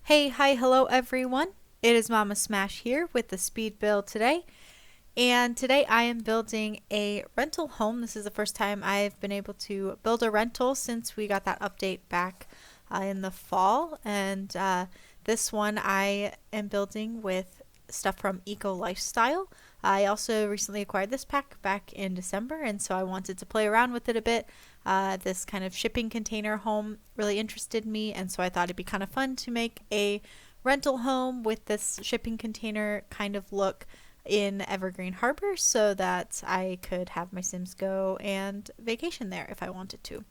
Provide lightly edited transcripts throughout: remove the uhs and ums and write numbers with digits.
Hey, hi, hello everyone. It is Mama Smash here with the speed build today. And today I am building a rental home. This is the first time I've been able to build a rental since we got that update back in the fall. And this one I am building with stuff from Eco Lifestyle. I also recently acquired this pack back in December, and so I wanted to play around with it a bit. This kind of shipping container home really interested me, and so I thought it'd be kind of fun to make a rental home with this shipping container kind of look in Evergreen Harbor so that I could have my Sims go and vacation there if I wanted to.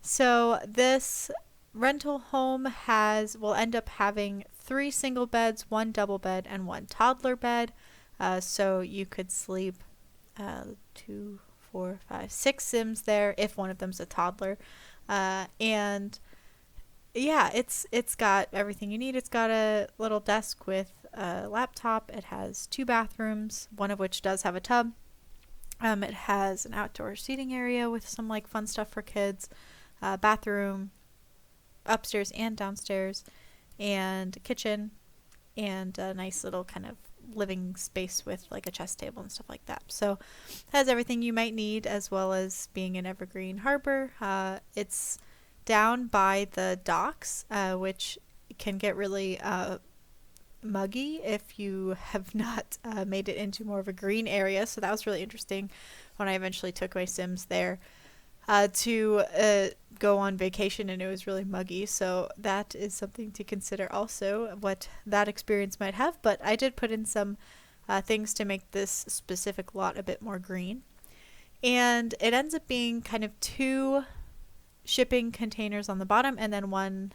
So this rental home will end up having 3 single beds, 1 double bed, and 1 toddler bed. So you could sleep 2, 4, 5, 6 Sims there if one of them's a toddler. And yeah, it's got everything you need. It's got a little desk with a laptop. It has 2 bathrooms, one of which does have a tub. It has an outdoor seating area with some like fun stuff for kids, bathroom upstairs and downstairs, and a kitchen, and a nice little kind of living space with like a chess table and stuff like that. So it has everything you might need, as well as being in Evergreen Harbor. It's down by the docks, which can get really muggy if you have not made it into more of a green area. So that was really interesting when I eventually took my Sims there to go on vacation, and it was really muggy. So that is something to consider also, what that experience might have. But I did put in some things to make this specific lot a bit more green. And it ends up being kind of 2 shipping containers on the bottom and then one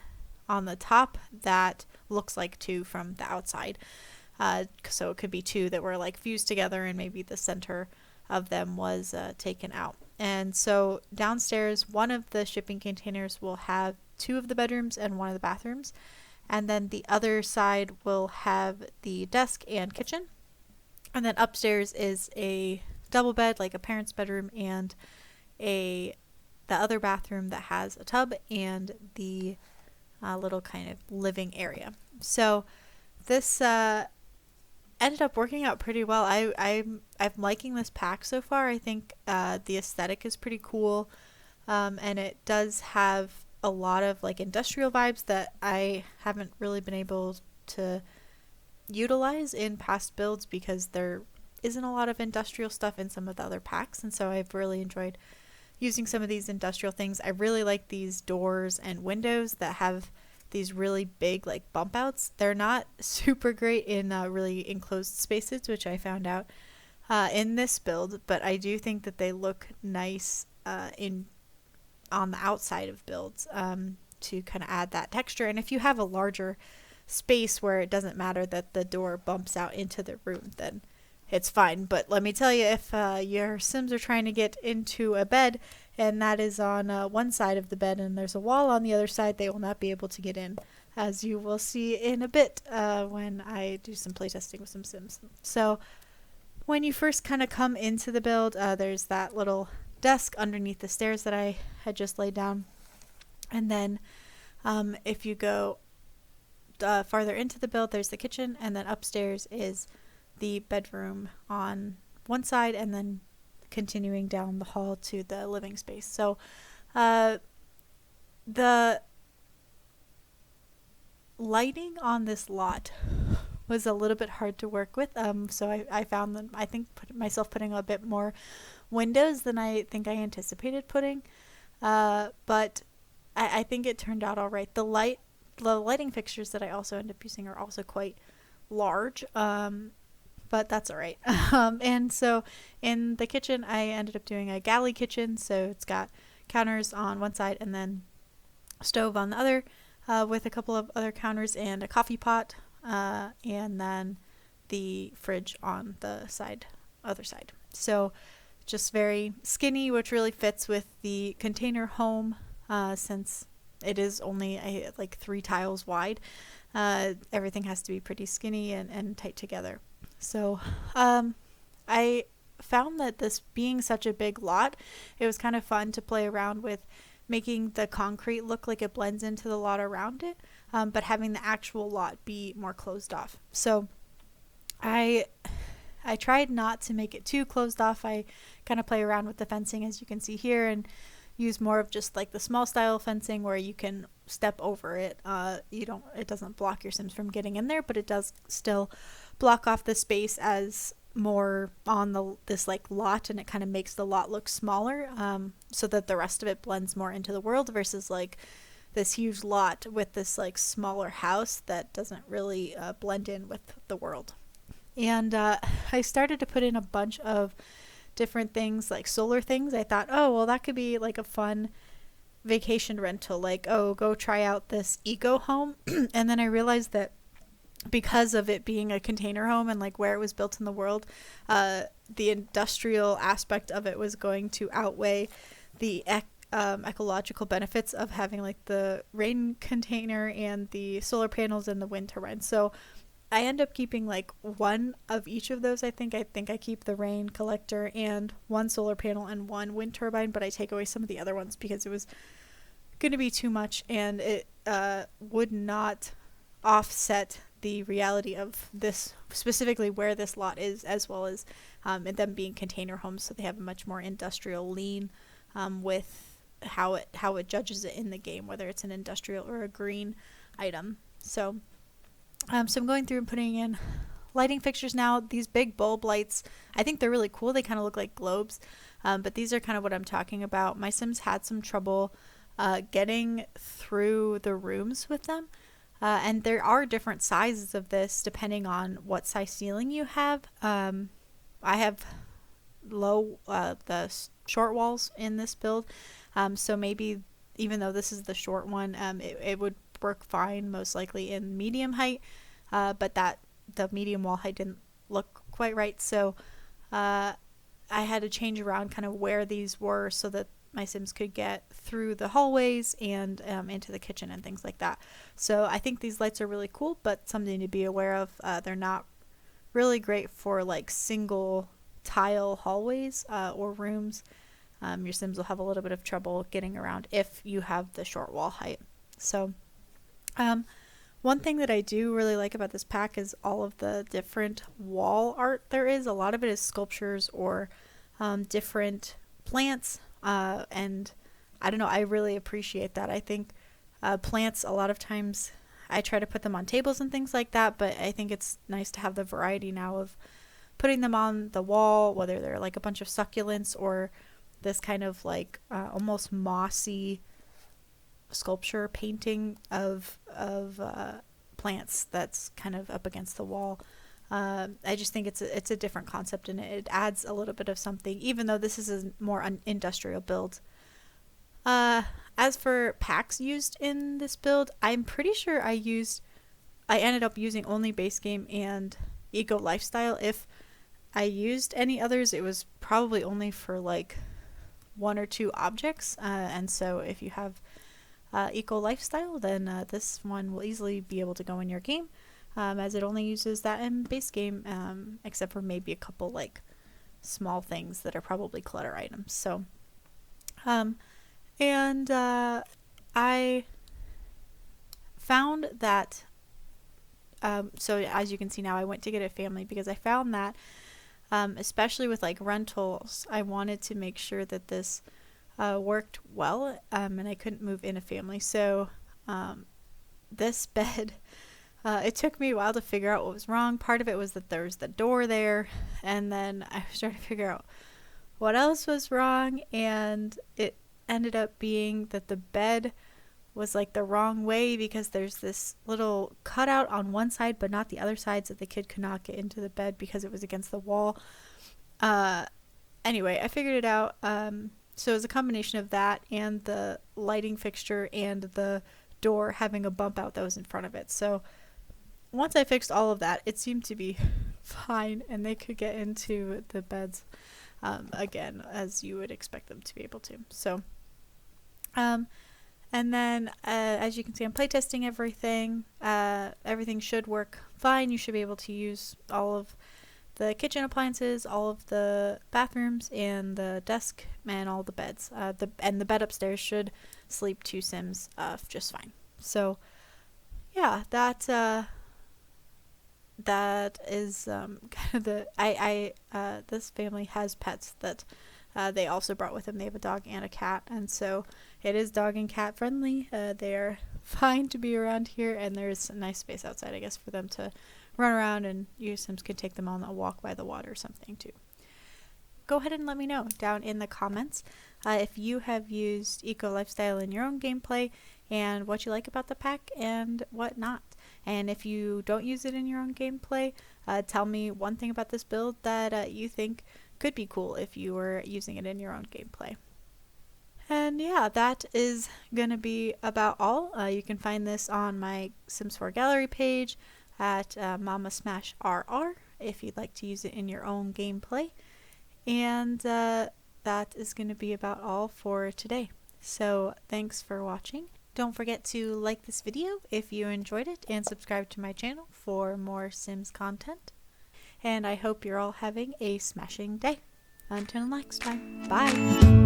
on the top that looks like 2 from the outside. So it could be 2 that were like fused together, and maybe the center of them was taken out. And so downstairs, one of the shipping containers will have 2 of the bedrooms and 1 of the bathrooms. And then the other side will have the desk and kitchen. And then upstairs is a double bed, like a parent's bedroom, and the other bathroom that has a tub and the little kind of living area. So this ended up working out pretty well. I'm liking this pack so far. I think the aesthetic is pretty cool, and it does have a lot of like industrial vibes that I haven't really been able to utilize in past builds because there isn't a lot of industrial stuff in some of the other packs, and so I've really enjoyed using some of these industrial things. I really like these doors and windows that have these really big like bump outs. They're not super great in really enclosed spaces, which I found out in this build, but I do think that they look nice on the outside of builds to kind of add that texture. And if you have a larger space where it doesn't matter that the door bumps out into the room, then it's fine. But let me tell you, if your Sims are trying to get into a bed and that is on one side of the bed and there's a wall on the other side, they will not be able to get in, as you will see in a bit when I do some playtesting with some Sims. So when you first kind of come into the build, there's that little desk underneath the stairs that I had just laid down. And then if you go farther into the build, there's the kitchen, and then upstairs is the bedroom on one side, and then continuing down the hall to the living space. So the lighting on this lot was a little bit hard to work with. So I found that I think myself putting a bit more windows than I think I anticipated putting. But I think it turned out all right. The lighting fixtures that I also end up using are also quite large. But that's all right. And so in the kitchen, I ended up doing a galley kitchen. So it's got counters on one side and then a stove on the other, with a couple of other counters and a coffee pot, and then the fridge on the other side. So just very skinny, which really fits with the container home, since it is only like 3 tiles wide. Everything has to be pretty skinny and tight together. So I found that this being such a big lot, it was kind of fun to play around with making the concrete look like it blends into the lot around it, but having the actual lot be more closed off. So I tried not to make it too closed off. I kind of play around with the fencing, as you can see here, and use more of just like the small style fencing where you can step over it. It doesn't block your Sims from getting in there, but it does still block off the space as more on this like lot, and it kind of makes the lot look smaller, so that the rest of it blends more into the world versus like this huge lot with this like smaller house that doesn't really blend in with the world. And I started to put in a bunch of different things, like solar things. I thought, oh, well, that could be like a fun vacation rental. Like, oh, go try out this eco home. And then I realized that because of it being a container home and like where it was built in the world, the industrial aspect of it was going to outweigh the ecological benefits of having like the rain container and the solar panels and the wind turbine. So I end up keeping like one of each of those. I think I keep the rain collector and one solar panel and one wind turbine, but I take away some of the other ones because it was going to be too much, and it would not offset the reality of this, specifically where this lot is, as well as them being container homes, so they have a much more industrial lean with how it judges it in the game, whether it's an industrial or a green item. So I'm going through and putting in lighting fixtures now. These big bulb lights, I think they're really cool. They kind of look like globes, but these are kind of what I'm talking about. My Sims had some trouble getting through the rooms with them, and there are different sizes of this depending on what size ceiling you have. I have the short walls in this build, so maybe even though this is the short one, it would work fine most likely in medium height, but that the medium wall height didn't look quite right, so I had to change around kind of where these were so that my Sims could get through the hallways and into the kitchen and things like that. So I think these lights are really cool, but something to be aware of. They're not really great for like single tile hallways or rooms. Your Sims will have a little bit of trouble getting around if you have the short wall height. So one thing that I do really like about this pack is all of the different wall art there is. A lot of it is sculptures or different plants, and I don't know, I really appreciate that. I think plants, a lot of times I try to put them on tables and things like that, but I think it's nice to have the variety now of putting them on the wall, whether they're like a bunch of succulents or this kind of like almost mossy sculpture painting of plants that's kind of up against the wall. I just think it's a different concept, and it adds a little bit of something, even though this is a more industrial build. As for packs used in this build, I'm pretty sure I ended up using only base game and eco lifestyle. If I used any others, it was probably only for like one or two objects, and so if you have eco lifestyle, then this one will easily be able to go in your game, as it only uses that in base game, except for maybe a couple like small things that are probably clutter items. So I found that so as you can see now, I went to get a family because I found that especially with like rentals, I wanted to make sure that this worked well, and I couldn't move in a family. So this bed, it took me a while to figure out what was wrong. Part of it was that there was the door there, and then I started to figure out what else was wrong, and it ended up being that the bed was like the wrong way because there's this little cutout on one side but not the other side, so the kid could not get into the bed because it was against the wall. Anyway, I figured it out. So it was a combination of that and the lighting fixture and the door having a bump out that was in front of it. So once I fixed all of that, it seemed to be fine, and they could get into the beds again, as you would expect them to be able to. So and then as you can see, I'm playtesting everything. Everything should work fine. You should be able to use all of the kitchen appliances, all of the bathrooms, and the desk, and all the beds. The bed upstairs should sleep 2 Sims just fine. So yeah, that is kind of this family has pets that they also brought with them. They have a dog and a cat, and so it is dog and cat friendly. They're fine to be around here, and there's a nice space outside, I guess, for them to run around, and you Sims could take them on a walk by the water or something too. Go ahead and let me know down in the comments if you have used Eco Lifestyle in your own gameplay and what you like about the pack and what not. And if you don't use it in your own gameplay, tell me one thing about this build that you think could be cool if you were using it in your own gameplay. And yeah, that is going to be about all. You can find this on my Sims 4 gallery page at Mama Smash RR if you'd like to use it in your own gameplay. And that is going to be about all for today. So thanks for watching. Don't forget to like this video if you enjoyed it and subscribe to my channel for more Sims content. And I hope you're all having a smashing day. Until next time, bye!